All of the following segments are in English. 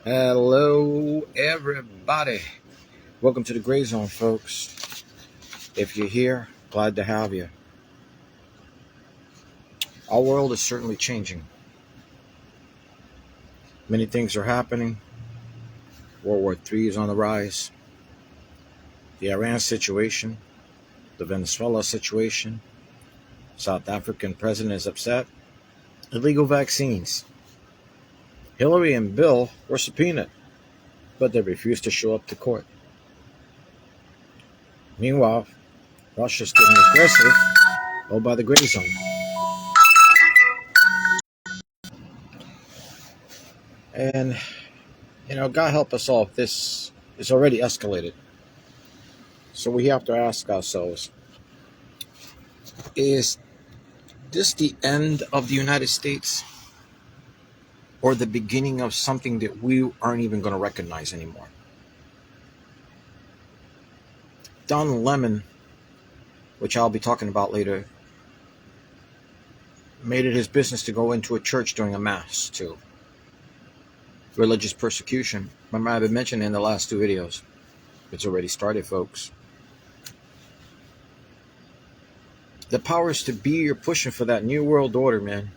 Hello, everybody. Welcome to the Gray Zone, folks. If you're here, glad to have you. Our world is certainly changing. Many things are happening. World War III is on the rise. The Iran situation, the Venezuela situation, South African president is upset. Illegal vaccines. Hillary and Bill were subpoenaed, but they refused to show up to court. Meanwhile, Russia's getting aggressive all by the Gray Zone. And, God help us all if this is already escalated. So we have to ask ourselves, is this the end of the United States or the beginning of something that we aren't even going to recognize anymore? Don Lemon, which I'll be talking about later, made it his business to go into a church during a mass to religious persecution. Remember, I've been mentioning in the last two videos. It's already started, folks. The powers to be are pushing for that new world order, man.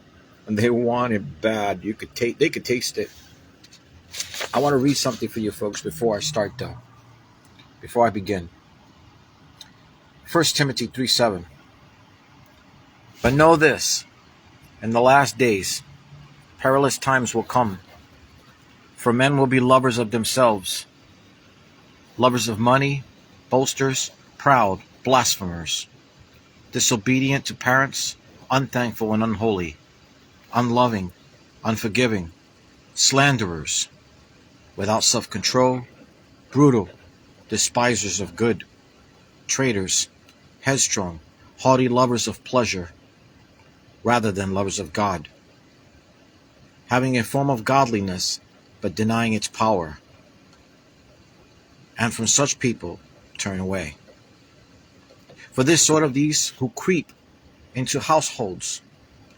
And they want it bad. They could taste it. I want to read something for you folks before I start though. Before I begin. 1 Timothy 3:7. But know this, in the last days, perilous times will come. For men will be lovers of themselves, lovers of money, boasters, proud, blasphemers, disobedient to parents, unthankful and unholy, unloving, unforgiving, slanderers, without self-control, brutal, despisers of good, traitors, headstrong, haughty, lovers of pleasure rather than lovers of God, having a form of godliness but denying its power. And from such people turn away. For this sort of these who creep into households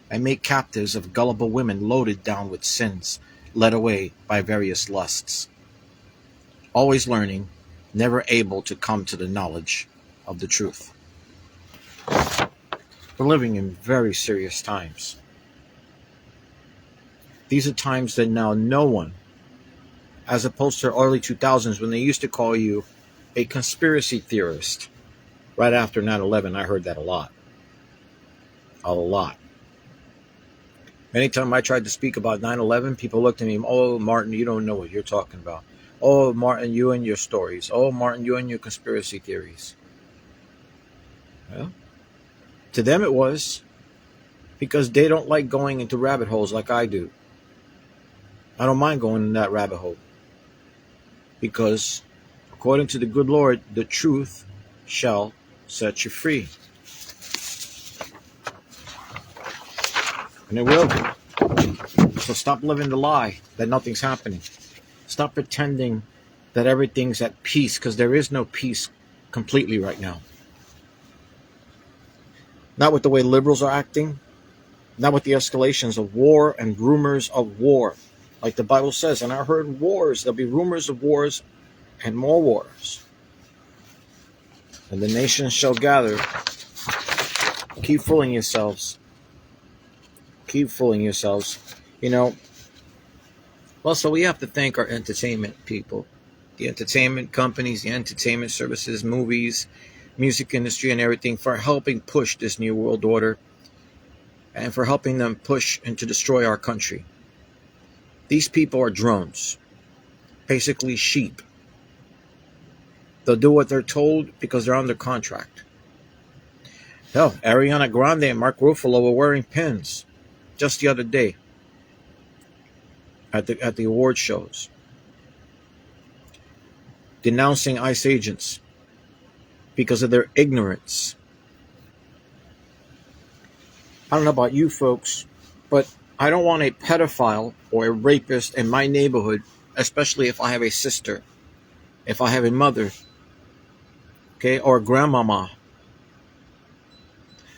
and make captives of gullible women loaded down with sins, led away by various lusts, always learning, never able to come to the knowledge of the truth. We're living in very serious times. These are times that now no one, as opposed to early 2000s when they used to call you a conspiracy theorist. Right after 9/11, I heard that a lot. A lot. Anytime I tried to speak about 9/11, people looked at me, oh, Martin, you don't know what you're talking about. Oh, Martin, you and your stories. Oh, Martin, you and your conspiracy theories. Well, to them it was, because they don't like going into rabbit holes like I do. I don't mind going in that rabbit hole. Because, according to the good Lord, the truth shall set you free. And it will. So stop living the lie that nothing's happening. Stop pretending that everything's at peace, because there is no peace completely right now. Not with the way liberals are acting. Not with the escalations of war and rumors of war. Like the Bible says, and I heard wars. There'll be rumors of wars and more wars. And the nations shall gather. Keep fooling yourselves. Keep fooling yourselves. Well, so we have to thank our entertainment people. The entertainment companies, the entertainment services, movies, music industry and everything for helping push this new world order and for helping them push and to destroy our country. These people are drones. Basically sheep. They'll do what they're told because they're under contract. Hell, Ariana Grande and Mark Ruffalo were wearing pins just the other day at the award shows, denouncing ICE agents because of their ignorance. I don't know about you folks, but I don't want a pedophile or a rapist in my neighborhood, especially if I have a sister, if I have a mother, okay, or a grandmama.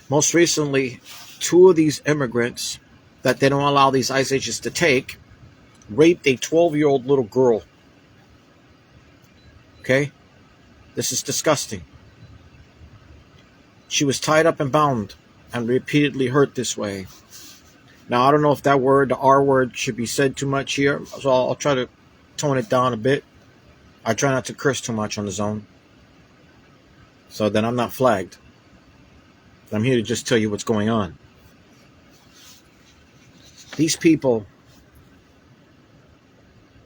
Most recently, two of these immigrants that they don't allow these ICE agents to take raped a 12-year-old little girl. Okay? This is disgusting. She was tied up and bound and repeatedly hurt this way. Now, I don't know if that word, the R word, should be said too much here, so I'll try to tone it down a bit. I try not to curse too much on the zone, so then I'm not flagged. I'm here to just tell you what's going on. These people,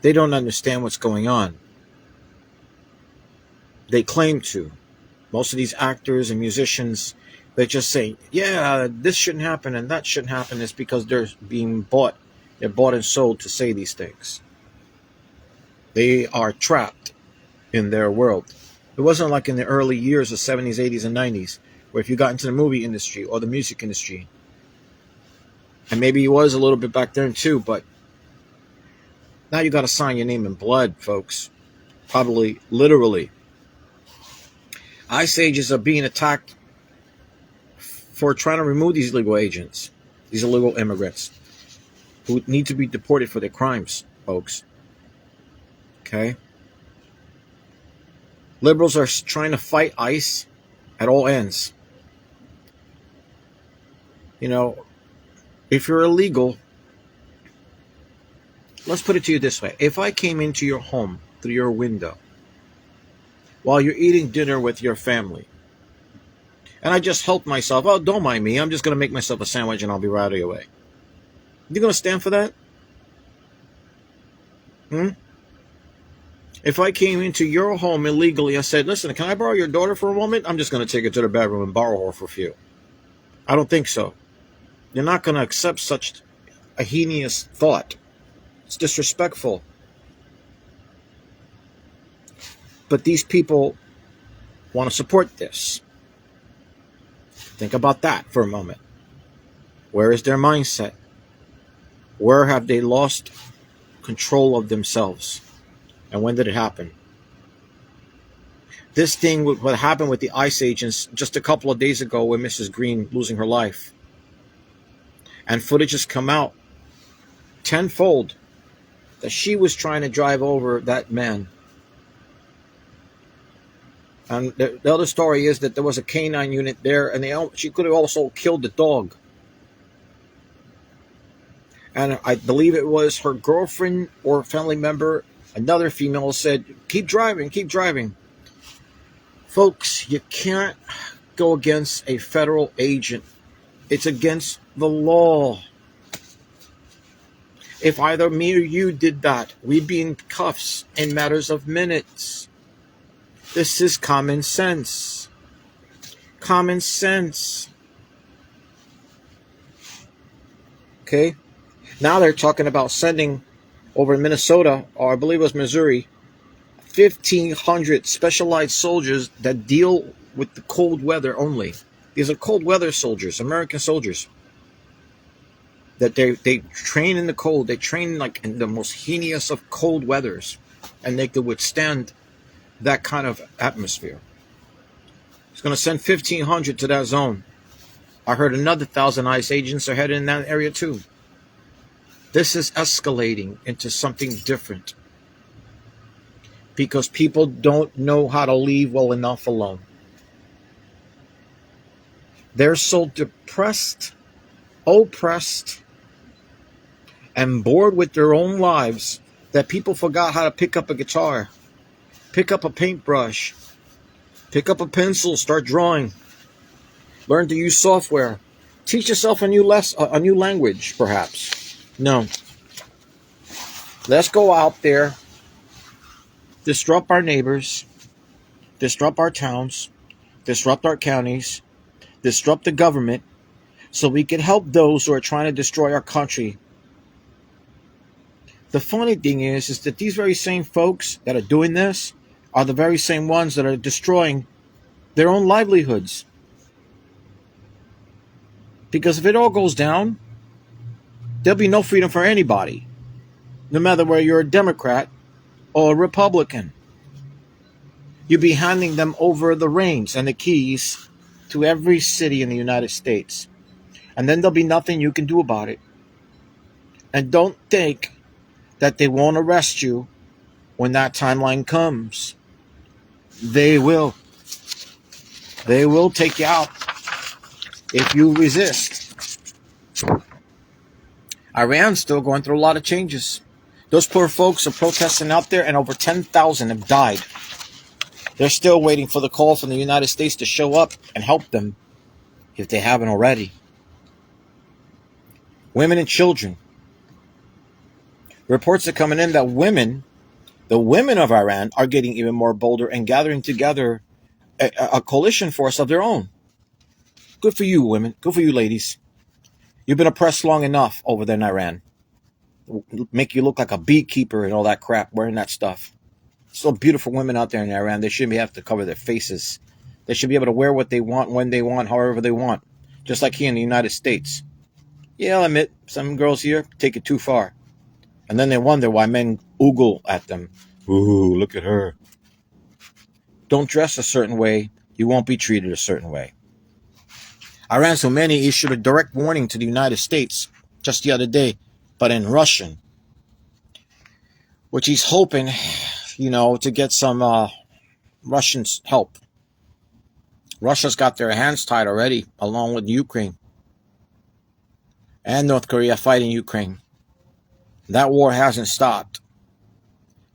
they don't understand what's going on. They claim to. Most of these actors and musicians, they just say, yeah, this shouldn't happen and that shouldn't happen. It's because they're being bought. They're bought and sold to say these things. They are trapped in their world. It wasn't like in the early years of 70s, 80s, and 90s, where if you got into the movie industry or the music industry, and maybe it was a little bit back then too, but now you got to sign your name in blood, folks. Probably literally. Ice Ages are being attacked for trying to remove these illegal agents, these illegal immigrants who need to be deported for their crimes, folks. Okay? Liberals are trying to fight ICE at all ends. You know, if you're illegal, let's put it to you this way. If I came into your home through your window while you're eating dinner with your family, and I just helped myself, oh, don't mind me, I'm just going to make myself a sandwich and I'll be right away. You going to stand for that? If I came into your home illegally, I said, listen, can I borrow your daughter for a moment? I'm just going to take her to the bedroom and borrow her for a few. I don't think so. You're not going to accept such a heinous thought. It's disrespectful. But these people want to support this. Think about that for a moment. Where is their mindset? Where have they lost control of themselves? And when did it happen? This thing, what happened with the ICE agents just a couple of days ago with Mrs. Green losing her life. And footage has come out tenfold that she was trying to drive over that man. And the other story is that there was a canine unit there, and she could have also killed the dog. And I believe it was her girlfriend or family member, another female, said, keep driving, keep driving. Folks, you can't go against a federal agent. It's against the law. If either me or you did that, we'd be in cuffs in matters of minutes. This is common sense. Common sense. Okay? Now they're talking about sending over in Minnesota, or I believe it was Missouri, 1,500 specialized soldiers that deal with the cold weather only. These are cold weather soldiers, American soldiers. That they train in the cold. They train like in the most heinous of cold weathers. And they could withstand that kind of atmosphere. It's going to send 1,500 to that zone. I heard another 1,000 ICE agents are headed in that area too. This is escalating into something different. Because people don't know how to leave well enough alone. They're so depressed, oppressed, and bored with their own lives that people forgot how to pick up a guitar, pick up a paintbrush, pick up a pencil, start drawing, learn to use software, teach yourself a new language, perhaps. No. Let's go out there, disrupt our neighbors, disrupt our towns, disrupt our counties, disrupt the government, so we can help those who are trying to destroy our country. The funny thing is that these very same folks that are doing this are the very same ones that are destroying their own livelihoods. Because if it all goes down, there'll be no freedom for anybody, no matter whether you're a Democrat or a Republican. You'll be handing them over the reins and the keys to every city in the United States. And then there'll be nothing you can do about it. And don't think that they won't arrest you when that timeline comes. They will. They will take you out if you resist. Iran's still going through a lot of changes. Those poor folks are protesting out there, and over 10,000 have died. They're still waiting for the call from the United States to show up and help them, if they haven't already. Women and children. Reports are coming in that the women of Iran, are getting even more bolder and gathering together a coalition force of their own. Good for you, women. Good for you, ladies. You've been oppressed long enough over there in Iran. Make you look like a beekeeper and all that crap, wearing that stuff. So beautiful women out there in Iran. They shouldn't have to cover their faces. They should be able to wear what they want, when they want, however they want. Just like here in the United States. Yeah, I'll admit, some girls here take it too far. And then they wonder why men oogle at them. Ooh, look at her. Don't dress a certain way, you won't be treated a certain way. Iran Soleimani issued a direct warning to the United States just the other day, but in Russian, which he's hoping, to get some Russian help. Russia's got their hands tied already, along with Ukraine and North Korea fighting Ukraine. That war hasn't stopped.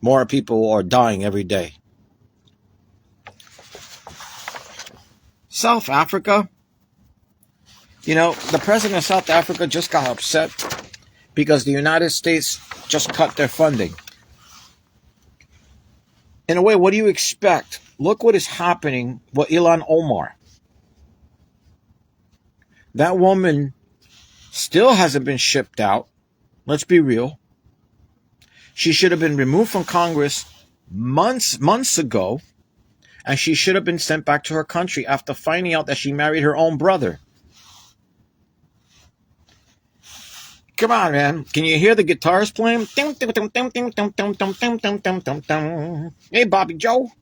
More people are dying every day. South Africa. The president of South Africa just got upset because the United States just cut their funding. In a way, what do you expect? Look what is happening with Ilhan Omar. That woman still hasn't been shipped out. Let's be real. She should have been removed from Congress months ago, and she should have been sent back to her country after finding out that she married her own brother. Come on, man. Can you hear the guitars playing? Hey, Bobby Joe.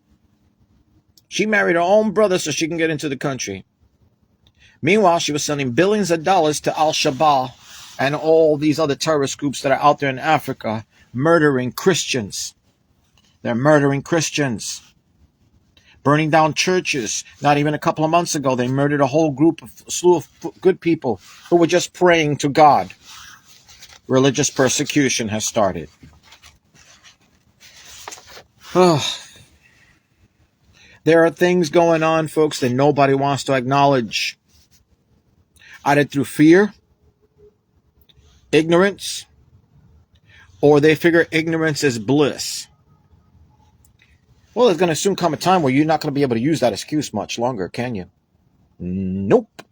She married her own brother so she can get into the country. Meanwhile, she was sending billions of dollars to Al-Shabaab and all these other terrorist groups that are out there in Africa murdering Christians. They're murdering Christians. Burning down churches. Not even a couple of months ago, they murdered a slew of good people who were just praying to God. Religious persecution has started. There are things going on, folks, that nobody wants to acknowledge. Either through fear, ignorance, or they figure ignorance is bliss. Well, there's going to soon come a time where you're not going to be able to use that excuse much longer, can you? Nope.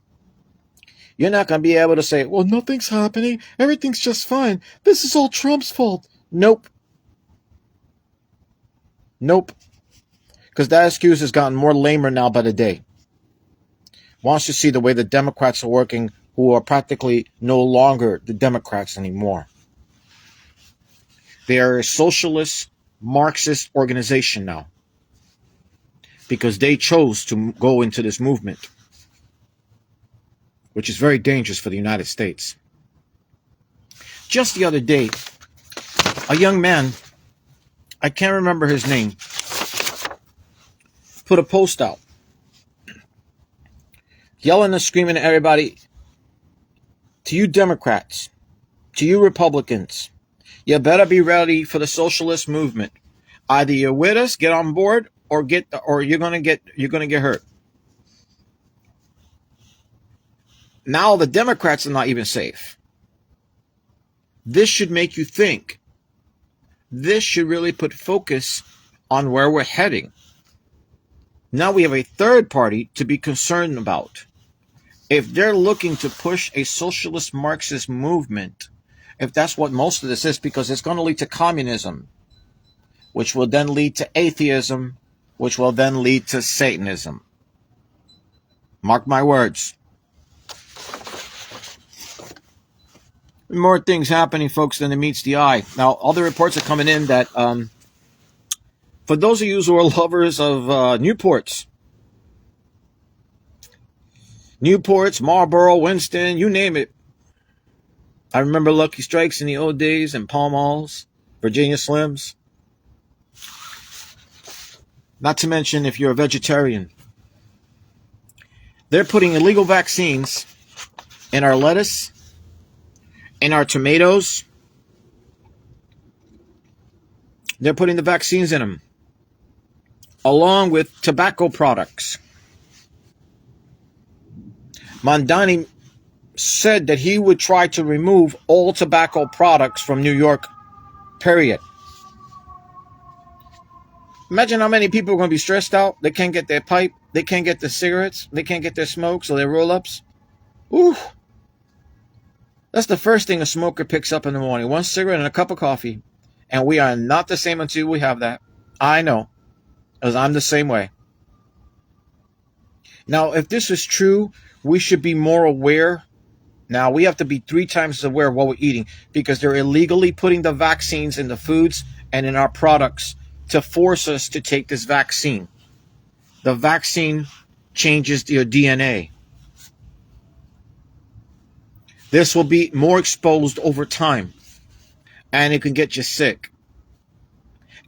You're not going to be able to say, well, nothing's happening. Everything's just fine. This is all Trump's fault. Nope. Because that excuse has gotten more lamer now by the day. Once you see the way the Democrats are working, who are practically no longer the Democrats anymore. They are a socialist, Marxist organization now. Because they chose to go into this movement. Which is very dangerous for the United States. Just the other day, a young man, I can't remember his name, put a post out, yelling and screaming at everybody, to you Democrats, to you Republicans, you better be ready for the socialist movement. Either you're with us, get on board, or you're gonna get hurt. Now the Democrats are not even safe. This should make you think. This should really put focus on where we're heading. Now we have a third party to be concerned about. If they're looking to push a socialist Marxist movement, if that's what most of this is, because it's going to lead to communism, which will then lead to atheism, which will then lead to Satanism. Mark my words. More things happening, folks, than it meets the eye. Now, other reports are coming in that for those of you who are lovers of Newports, Marlboro, Winston, you name it. I remember Lucky Strikes in the old days and Pall Malls. Virginia Slims. Not to mention if you're a vegetarian. They're putting illegal vaccines in our lettuce, in our tomatoes. They're putting the vaccines in them, along with tobacco products. Mondani said that he would try to remove all tobacco products from New York, period. Imagine how many people are going to be stressed out. They can't get their pipe. They can't get their cigarettes. They can't get their smokes or their roll-ups. Ooh. That's the first thing a smoker picks up in the morning. One cigarette and a cup of coffee. And we are not the same until we have that. I know. Because I'm the same way. Now, if this is true, we should be more aware. Now, we have to be 3 times aware of what we're eating. Because they're illegally putting the vaccines in the foods and in our products to force us to take this vaccine. The vaccine changes your DNA. This will be more exposed over time. And it can get you sick.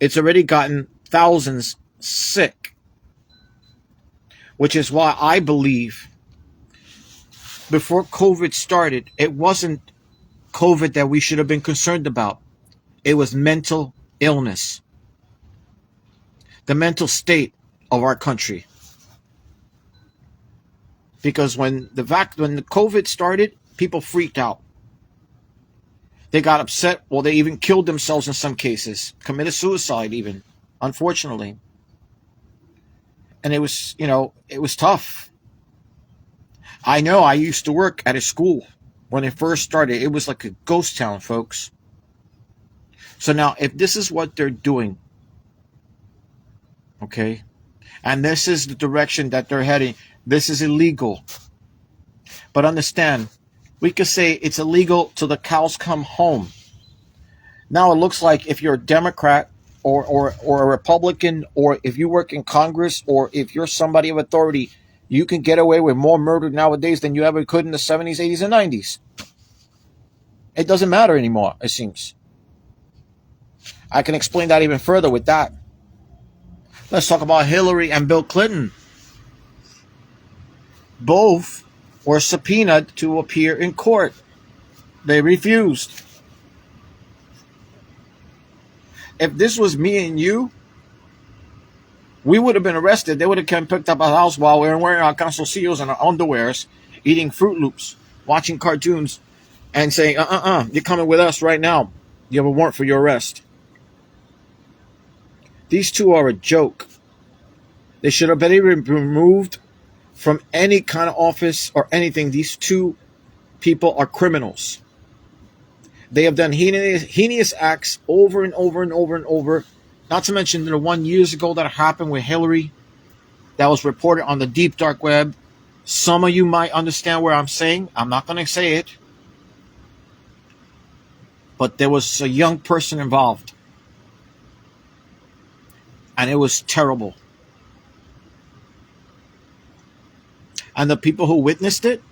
It's already gotten thousands sick. Which is why I believe before COVID started, it wasn't COVID that we should have been concerned about. It was mental illness. The mental state of our country. Because when the COVID started, people freaked out. They got upset. Well, they even killed themselves in some cases. Committed suicide even, unfortunately. And it was, it was tough. I know I used to work at a school when it first started. It was like a ghost town, folks. So now, if this is what they're doing, okay, and this is the direction that they're heading, this is illegal. But understand, we could say it's illegal till the cows come home. Now it looks like if you're a Democrat or a Republican, or if you work in Congress, or if you're somebody of authority, you can get away with more murder nowadays than you ever could in the 70s, 80s, and 90s. It doesn't matter anymore, it seems. I can explain that even further with that. Let's talk about Hillary and Bill Clinton. Both were subpoenaed to appear in court. They refused. If this was me and you, we would have been arrested. They would have come picked up our house while we were wearing our calzoncillos and our underwears, eating Fruit Loops, watching cartoons, and saying, you're coming with us right now. You have a warrant for your arrest. These two are a joke. They should have been removed from any kind of office or anything. These two people are criminals. They have done heinous acts over and over and over and over. Not to mention the one years ago that happened with Hillary that was reported on the deep dark web. Some of you might understand where I'm saying. I'm not going to say it. But there was a young person involved. And it was terrible. And the people who witnessed it,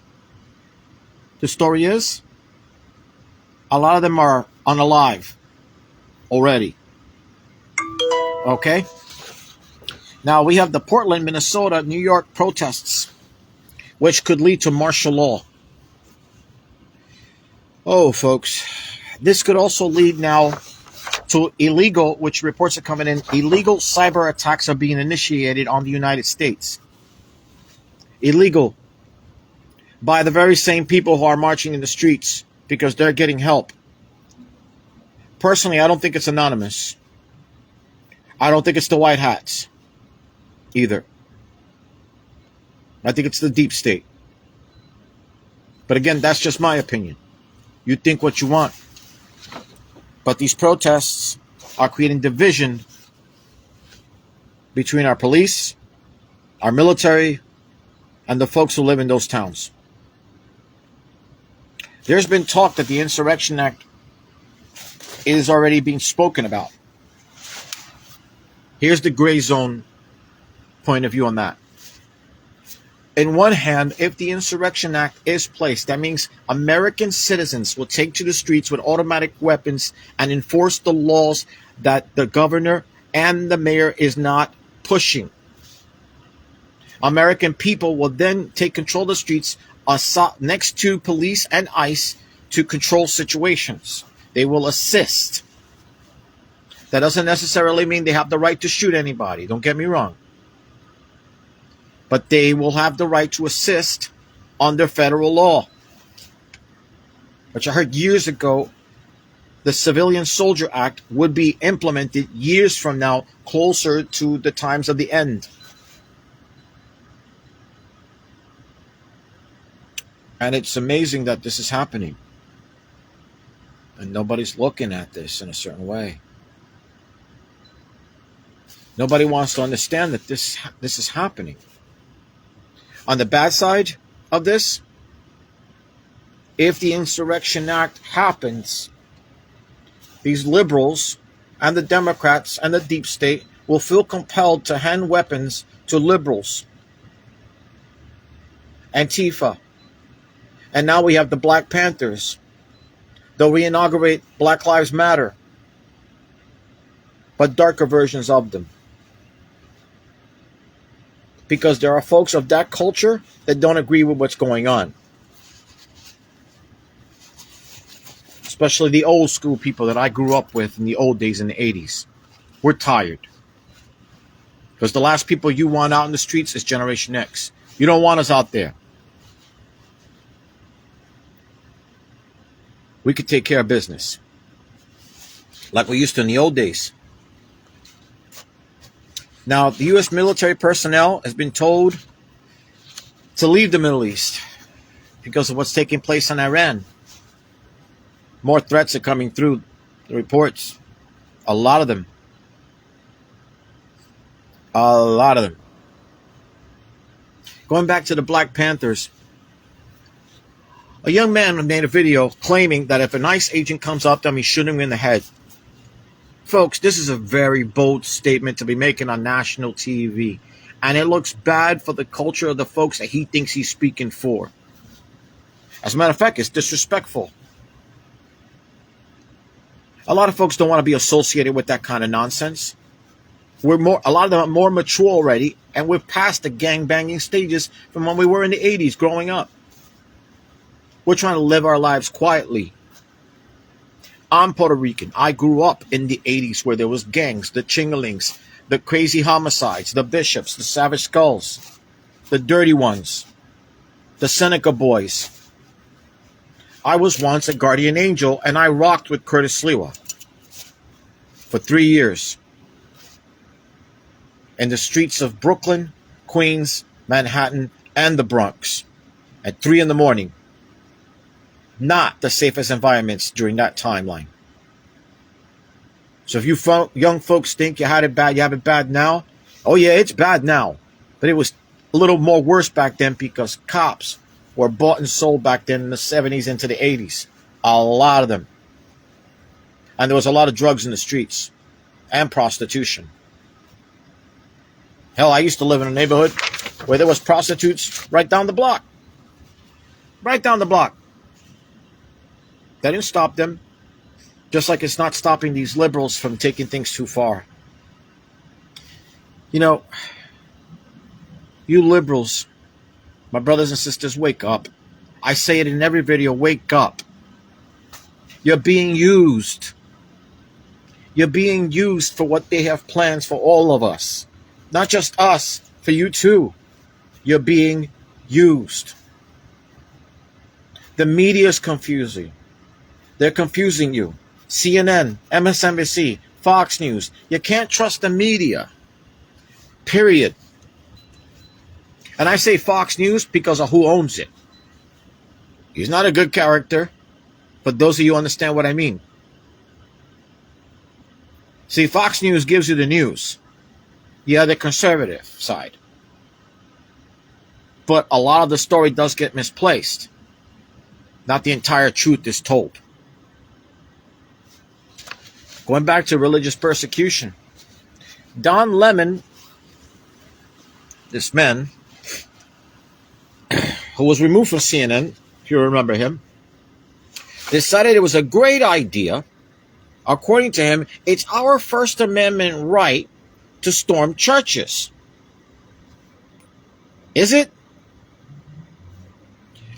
the story is, a lot of them are unalive already. Okay? Now we have the Portland, Minnesota, New York protests, which could lead to martial law. Oh, folks. This could also lead now to illegal, which reports are coming in, illegal cyber attacks are being initiated on the United States. Illegal. By the very same people who are marching in the streets because they're getting help. Personally, I don't think it's anonymous. I don't think it's the white hats either. I think it's the deep state. But again, that's just my opinion. You think what you want. But these protests are creating division between our police, our military, and the folks who live in those towns. There's been talk that the Insurrection Act is already being spoken about. Here's the gray zone point of view on that. in one hand, if the Insurrection Act is placed, that means American citizens will take to the streets with automatic weapons and enforce the laws that the governor and the mayor is not pushing. American people will then take control of the streets next to police and ICE to control situations. They will assist. That doesn't necessarily mean they have the right to shoot anybody. Don't get me wrong. But they will have the right to assist under federal law. Which I heard years ago, the Civilian Soldier Act would be implemented years from now, closer to the times of the end. And it's amazing that this is happening. And nobody's looking at this in a certain way. Nobody wants to understand that this is happening. On the bad side of this, if the Insurrection Act happens, these liberals and the Democrats and the deep state will feel compelled to hand weapons to liberals, Antifa, and now we have the Black Panthers. They'll reinaugurate Black Lives Matter, but darker versions of them. Because there are folks of that culture that don't agree with what's going on. Especially the old school people that I grew up with in the old days in the 80s. We're tired. Because the last people you want out in the streets is Generation X. You don't want us out there. We could take care of business. Like we used to in the old days. Now, the U.S. military personnel has been told to leave the Middle East because of what's taking place in Iran. More threats are coming through the reports. A lot of them. A lot of them. Going back to the Black Panthers, a young man made a video claiming that if an ICE agent comes up to him, he's shooting him in the head. Folks, this is a very bold statement to be making on national TV. And it looks bad for the culture of the folks that he thinks he's speaking for. As a matter of fact, it's disrespectful. A lot of folks don't want to be associated with that kind of nonsense. A lot of them are more mature already, and we're past the gang-banging stages from when we were in the 80s growing up. We're trying to live our lives quietly. I'm Puerto Rican. I grew up in the 80s where there was gangs, the Chingalings, the crazy homicides, the Bishops, the Savage Skulls, the Dirty Ones, the Seneca Boys. I was once a guardian angel, and I rocked with Curtis Sliwa for 3 years in the streets of Brooklyn, Queens, Manhattan, and the Bronx at 3 in the morning. Not the safest environments during that timeline. So if you young folks think you had it bad, you have it bad now. Oh yeah, it's bad now. But it was a little more worse back then because cops were bought and sold back then in the 70s into the 80s. A lot of them. And there was a lot of drugs in the streets and prostitution. Hell, I used to live in a neighborhood where there was prostitutes right down the block. Right down the block. That didn't stop them. Just like it's not stopping these liberals from taking things too far. You know, you liberals, my brothers and sisters, wake up. I say it in every video, wake up. You're being used. You're being used for what they have plans for all of us. Not just us, for you too. You're being used. The media is confusing. They're confusing you. CNN, MSNBC, Fox News. You can't trust the media. Period. And I say Fox News because of who owns it. He's not a good character, but those of you understand what I mean. See, Fox News gives you the news. Yeah, the conservative side. But a lot of the story does get misplaced. Not the entire truth is told. Going back to religious persecution. Don Lemon, this man, who was removed from CNN, if you remember him, decided it was a great idea. According to him, it's our First Amendment right to storm churches. Is it?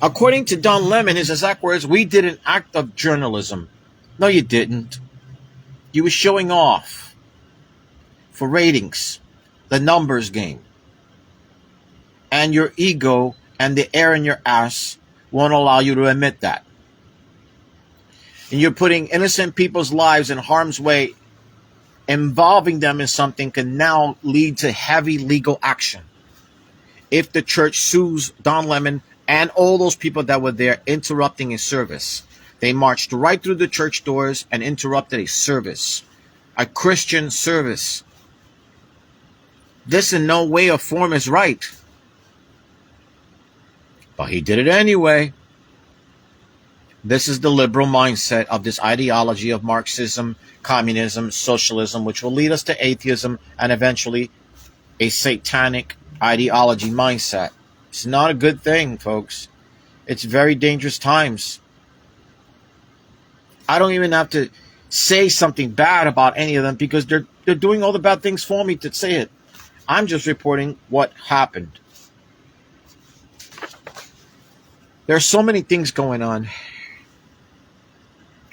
According to Don Lemon, his exact words, we did an act of journalism. No, you didn't. You were showing off for ratings, the numbers game. And your ego and the air in your ass won't allow you to admit that. And you're putting innocent people's lives in harm's way. Involving them in something can now lead to heavy legal action. If the church sues Don Lemon and all those people that were there interrupting his service. They marched right through the church doors and interrupted a service, a Christian service. This in no way or form is right. But he did it anyway. This is the liberal mindset of this ideology of Marxism, communism, socialism, which will lead us to atheism and eventually a satanic ideology mindset. It's not a good thing, folks. It's very dangerous times. I don't even have to say something bad about any of them because they're doing all the bad things for me to say it. I'm just reporting what happened. There are so many things going on.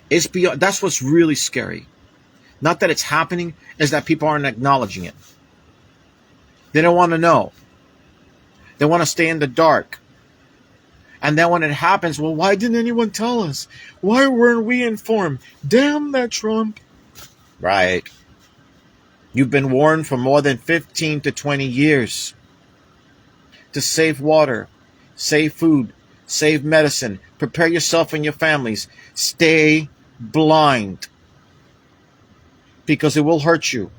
It's beyond, that's what's really scary. Not that it's happening, is that people aren't acknowledging it. They don't want to know. They want to stay in the dark. And then when it happens, well, why didn't anyone tell us? Why weren't we informed? Damn that Trump. Right. You've been warned for more than 15 to 20 years to save water, save food, save medicine, prepare yourself and your families. Stay blind because it will hurt you.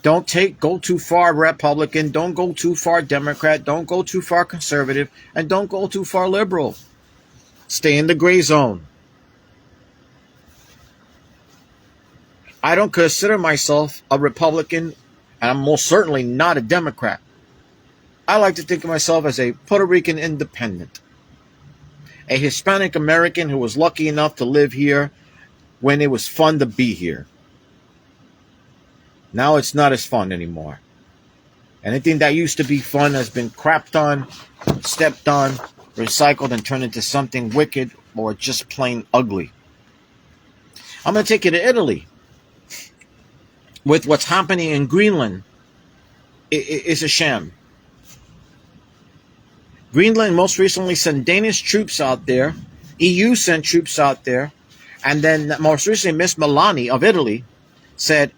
Don't go too far Republican, don't go too far Democrat, don't go too far conservative, and don't go too far liberal. Stay in the gray zone. I don't consider myself a Republican, and I'm most certainly not a Democrat. I like to think of myself as a Puerto Rican independent, a Hispanic American who was lucky enough to live here when it was fun to be here. Now it's not as fun anymore. Anything that used to be fun has been crapped on, stepped on, recycled, and turned into something wicked or just plain ugly. I'm going to take you to Italy. With what's happening in Greenland, it's a sham. Greenland most recently sent Danish troops out there. EU sent troops out there. And then most recently, Miss Meloni of Italy said,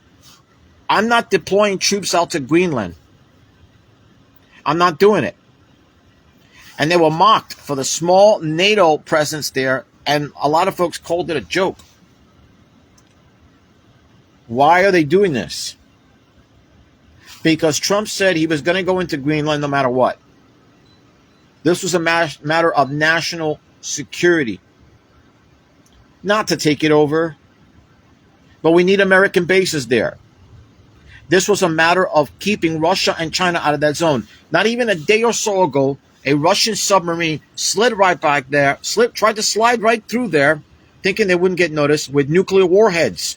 I'm not deploying troops out to Greenland. I'm not doing it. And they were mocked for the small NATO presence there, and a lot of folks called it a joke. Why are they doing this? Because Trump said he was going to go into Greenland no matter what. This was a matter of national security. Not to take it over, but we need American bases there. This was a matter of keeping Russia and China out of that zone. Not even a day or so ago, a Russian submarine slid right back there, tried to slide right through there, thinking they wouldn't get noticed with nuclear warheads.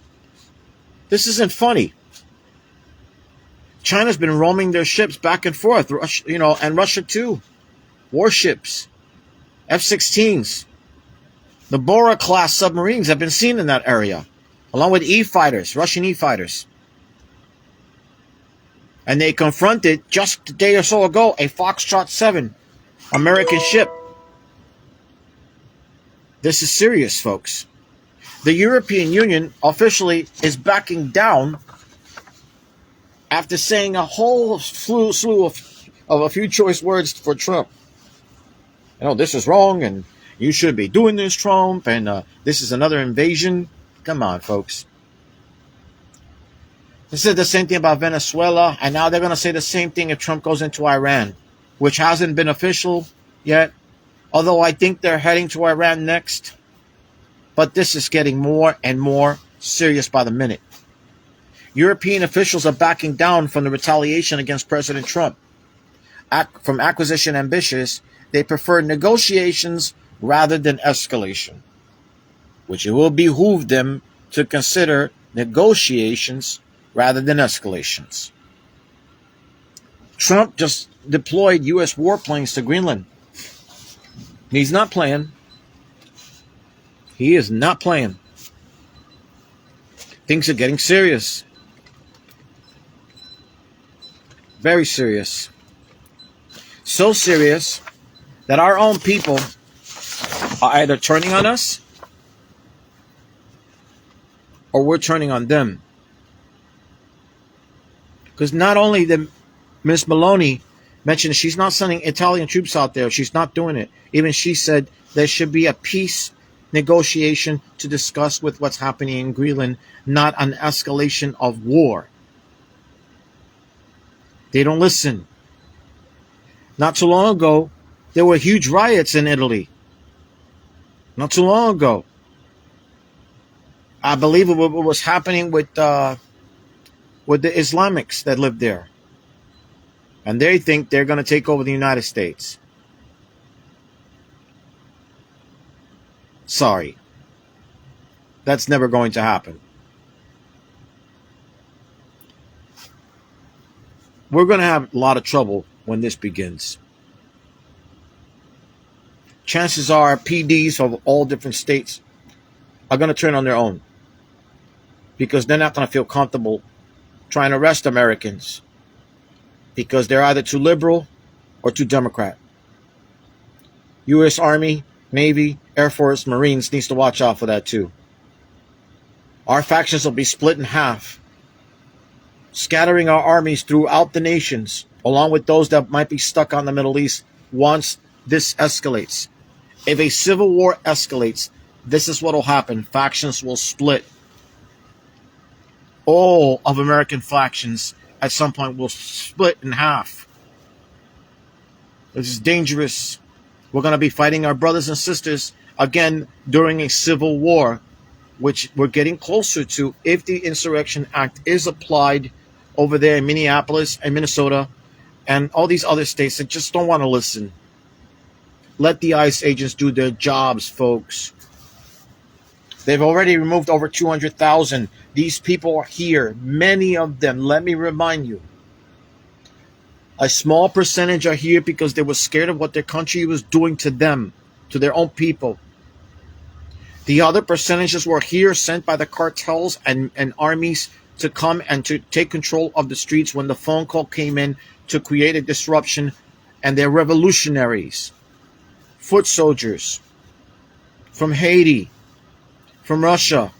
This isn't funny. China's been roaming their ships back and forth, and Russia too. Warships, F-16s, the Bora-class submarines have been seen in that area, along with E-fighters, Russian E-fighters. And they confronted, just a day or so ago, a Foxtrot 7 American ship. This is serious, folks. The European Union officially is backing down after saying a whole slew of a few choice words for Trump. This is wrong, and you should be doing this, Trump, and this is another invasion. Come on, folks. They said the same thing about Venezuela, and now they're going to say the same thing if Trump goes into Iran, which hasn't been official yet, although I think they're heading to Iran next. But this is getting more and more serious by the minute. European officials are backing down from the retaliation against President Trump. from acquisition ambitious, they prefer negotiations rather than escalation, which it will behoove them to consider negotiations rather than escalations. Trump just deployed U.S. warplanes to Greenland. He's not playing. He is not playing. Things are getting serious. Very serious. So serious that our own people are either turning on us or we're turning on them. Because not only did Ms. Maloney mention she's not sending Italian troops out there, she's not doing it. Even she said there should be a peace negotiation to discuss with what's happening in Greenland, not an escalation of war. They don't listen. Not too long ago, there were huge riots in Italy. Not too long ago. I believe it was happening with the Islamics that live there. And they think they're going to take over the United States. Sorry. That's never going to happen. We're going to have a lot of trouble when this begins. Chances are PDs of all different states are going to turn on their own, because they're not going to feel comfortable trying to arrest Americans because they're either too liberal or too Democrat. U.S. Army, Navy, Air Force, Marines needs to watch out for that too. Our factions will be split in half, scattering our armies throughout the nations, along with those that might be stuck on the Middle East once this escalates. If a civil war escalates, this is what will happen. Factions will split. All of American factions at some point will split in half. This is dangerous. We're going to be fighting our brothers and sisters again during a civil war, which we're getting closer to if the Insurrection Act is applied over there in Minneapolis and Minnesota and all these other states that just don't want to listen. Let the ICE agents do their jobs, folks. They've already removed over 200,000. These people are here. Many of them, let me remind you, a small percentage are here because they were scared of what their country was doing to them, to their own people. The other percentages were here sent by the cartels and armies to come and to take control of the streets when the phone call came in to create a disruption. And they're revolutionaries, foot soldiers from Haiti, from Russia,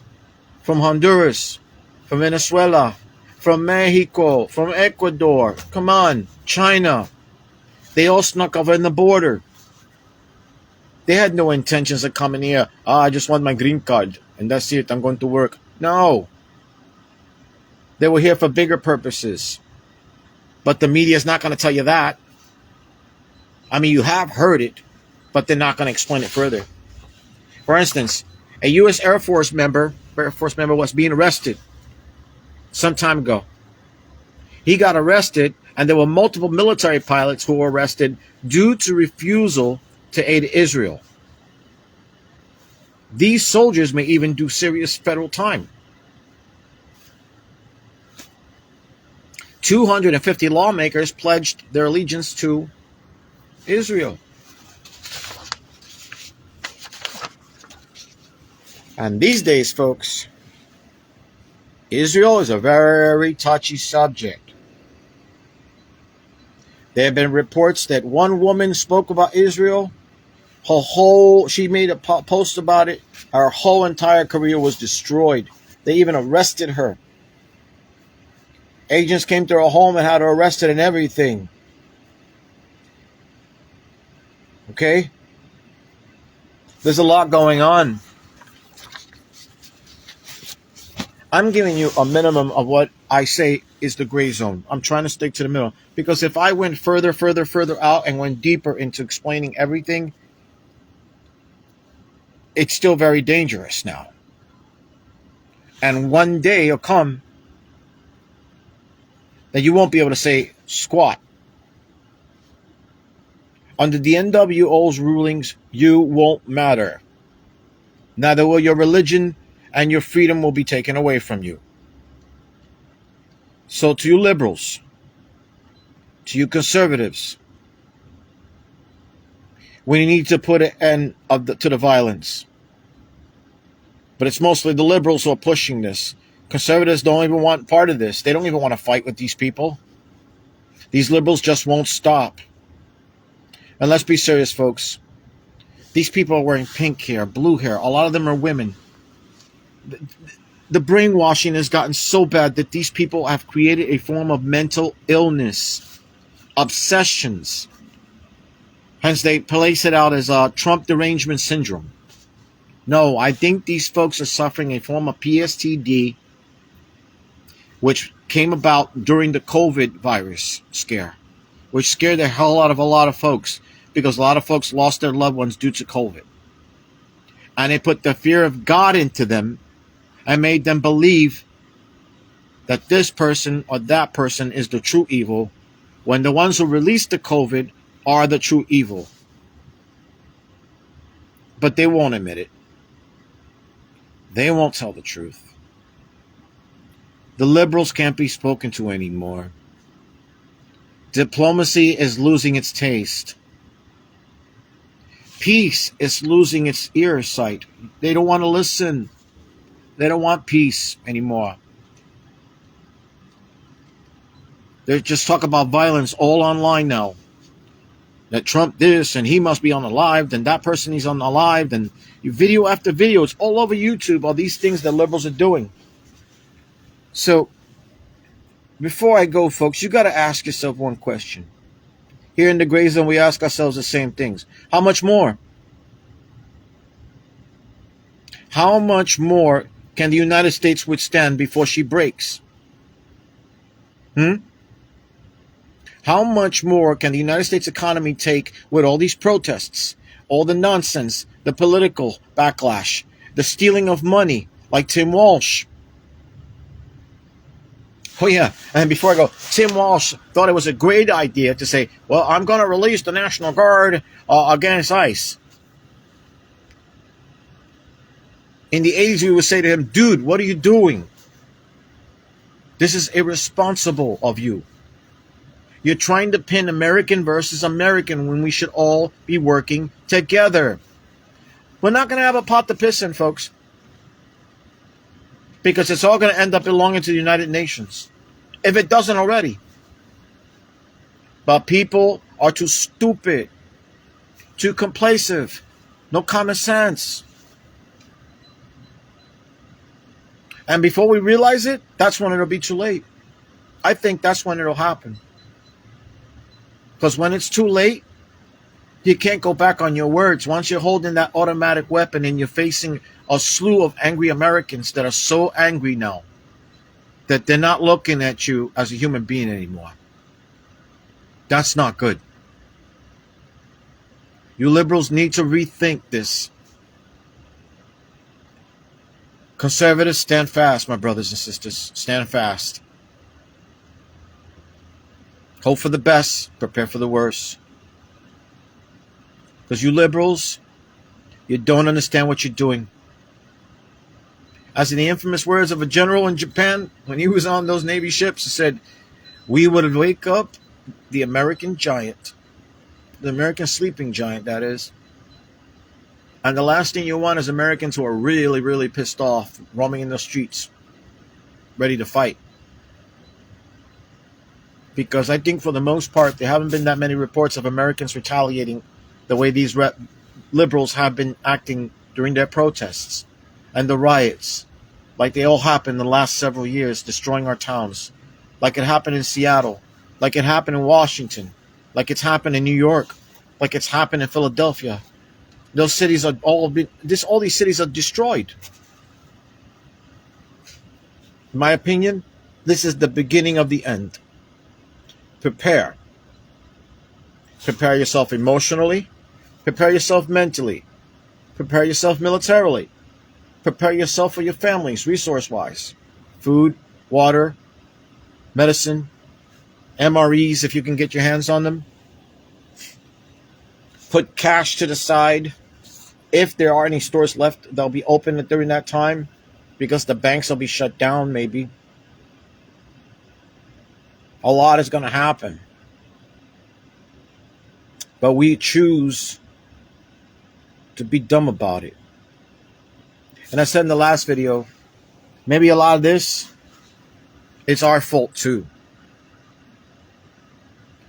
from Honduras, from Venezuela, from Mexico, from Ecuador. Come on, China. They all snuck over in the border. They had no intentions of coming here. I just want my green card and that's it. I'm going to work. No. They were here for bigger purposes. But the media is not going to tell you that. I mean, you have heard it, but they're not going to explain it further. For instance, a U.S. Air Force member was being arrested some time ago. He got arrested, and there were multiple military pilots who were arrested due to refusal to aid Israel. These soldiers may even do serious federal time. 250 lawmakers pledged their allegiance to Israel. And these days, folks, Israel is a very touchy subject. There have been reports that one woman spoke about Israel. She made a post about it. Her whole entire career was destroyed. They even arrested her. Agents came to her home and had her arrested and everything. Okay? There's a lot going on. I'm giving you a minimum of what I say is the gray zone. I'm trying to stick to the middle. Because if I went further out and went deeper into explaining everything, it's still very dangerous now. And one day will come that you won't be able to say squat. Under the NWO's rulings, you won't matter. Neither will your religion, and your freedom will be taken away from you. So to you liberals, to you conservatives, we need to put an end to the violence. But it's mostly the liberals who are pushing this. Conservatives don't even want part of this. They don't even want to fight with these people. These liberals just won't stop. And let's be serious, folks. These people are wearing pink hair, blue hair. A lot of them are women. The brainwashing has gotten so bad that these people have created a form of mental illness, obsessions. Hence, they place it out as Trump derangement syndrome. No, I think these folks are suffering a form of PTSD, which came about during the COVID virus scare, which scared the hell out of a lot of folks because a lot of folks lost their loved ones due to COVID. And they put the fear of God into them and made them believe that this person or that person is the true evil, when the ones who released the COVID are the true evil. But they won't admit it. They won't tell the truth. The liberals can't be spoken to anymore. Diplomacy is losing its taste. Peace is losing its ear sight. They don't want to listen. They don't want peace anymore. They just talk about violence all online now. That Trump this and he must be on the live, then that person is on the live, then video after video. It's all over YouTube, all these things that liberals are doing. So, before I go, folks, you got to ask yourself one question. Here in the Gray Zone, we ask ourselves the same things. How much more? How much more can the United States withstand before she breaks? How much more can the United States economy take with all these protests, all the nonsense, the political backlash, the stealing of money, like Tim Walsh? Oh yeah, and before I go, Tim Walsh thought it was a great idea to say, well, I'm going to release the National Guard against ICE. In the 80s, we would say to him, dude, what are you doing? This is irresponsible of you. You're trying to pin American versus American when we should all be working together. We're not going to have a pot to piss in, folks. Because it's all going to end up belonging to the United Nations. If it doesn't already. But people are too stupid. Too complacent. No common sense. And before we realize it, that's when it'll be too late. I think that's when it'll happen. Because when it's too late, you can't go back on your words. Once you're holding that automatic weapon and you're facing a slew of angry Americans that are so angry now that they're not looking at you as a human being anymore. That's not good. You liberals need to rethink this. Conservatives, stand fast, my brothers and sisters. Stand fast. Hope for the best, prepare for the worst. Because you liberals, you don't understand what you're doing. As in the infamous words of a general in Japan, when he was on those Navy ships, he said, we would wake up the American giant. The American sleeping giant, that is. And the last thing you want is Americans who are really, really pissed off, roaming in the streets, ready to fight. Because I think for the most part, there haven't been that many reports of Americans retaliating the way these liberals have been acting during their protests and the riots, like they all happened in the last several years, destroying our towns, like it happened in Seattle, like it happened in Washington, like it's happened in New York, like it's happened in Philadelphia. Those cities are all these cities are destroyed. In my opinion, this is the beginning of the end. Prepare. Prepare yourself emotionally. Prepare yourself mentally. Prepare yourself militarily. Prepare yourself for your families, resource-wise. Food, water, medicine, MREs if you can get your hands on them. put cash to the side. If there are any stores left, they'll be open during that time because the banks will be shut down, maybe. A lot is going to happen. But we choose to be dumb about it. And I said in the last video, maybe a lot of this, it's our fault too.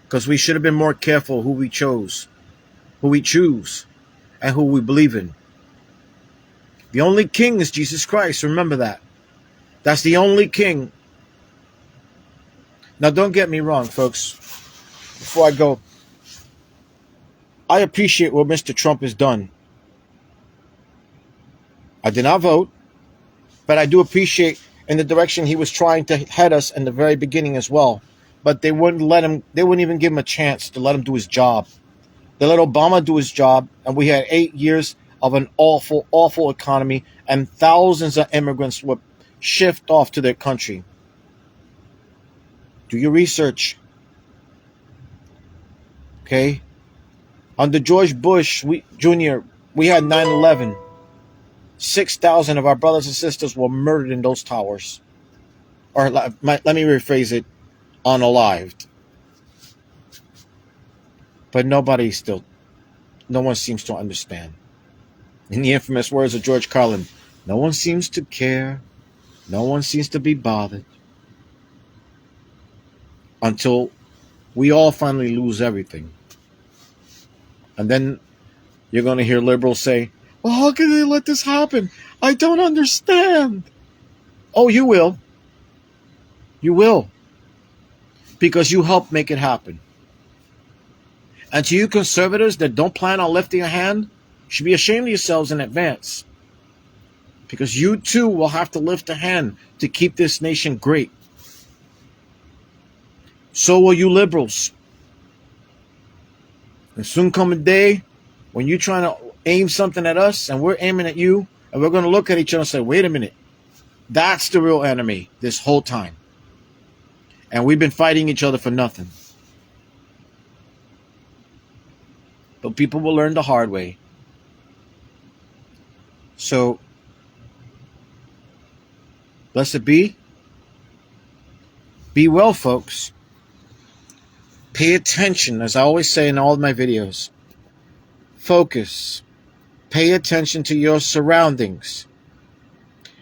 Because we should have been more careful who we choose, and who we believe in. The only king is Jesus Christ. Remember that. That's the only king. Now, don't get me wrong, folks. Before I go, I appreciate what Mr. Trump has done. I did not vote, but I do appreciate in the direction he was trying to head us in the very beginning as well. But they wouldn't let him, they wouldn't even give him a chance to let him do his job. They let Obama do his job, and we had 8 years of an awful, awful economy, and thousands of immigrants would shift off to their country. Do your research. Okay? Under George Bush Jr., we had 9/11. 6,000 of our brothers and sisters were murdered in those towers. Or let me rephrase it, unalived. But no one seems to understand. In the infamous words of George Carlin, no one seems to care. No one seems to be bothered. Until we all finally lose everything. And then you're going to hear liberals say, well, how can they let this happen? I don't understand. Oh, you will. You will. Because you helped make it happen. And to you conservatives that don't plan on lifting a hand, you should be ashamed of yourselves in advance. Because you too will have to lift a hand to keep this nation great. So will you liberals. And soon come a day when you're trying to aim something at us and we're aiming at you, and we're going to look at each other and say, wait a minute, that's the real enemy this whole time. And we've been fighting each other for nothing. But people will learn the hard way. So, blessed be. Be well, folks. Pay attention, as I always say in all of my videos. Focus. Pay attention to your surroundings.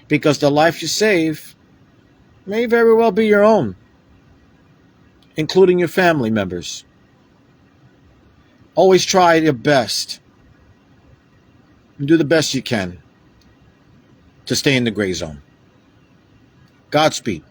Because the life you save may very well be your own, including your family members. Always try your best. Do the best you can to stay in the gray zone. Godspeed.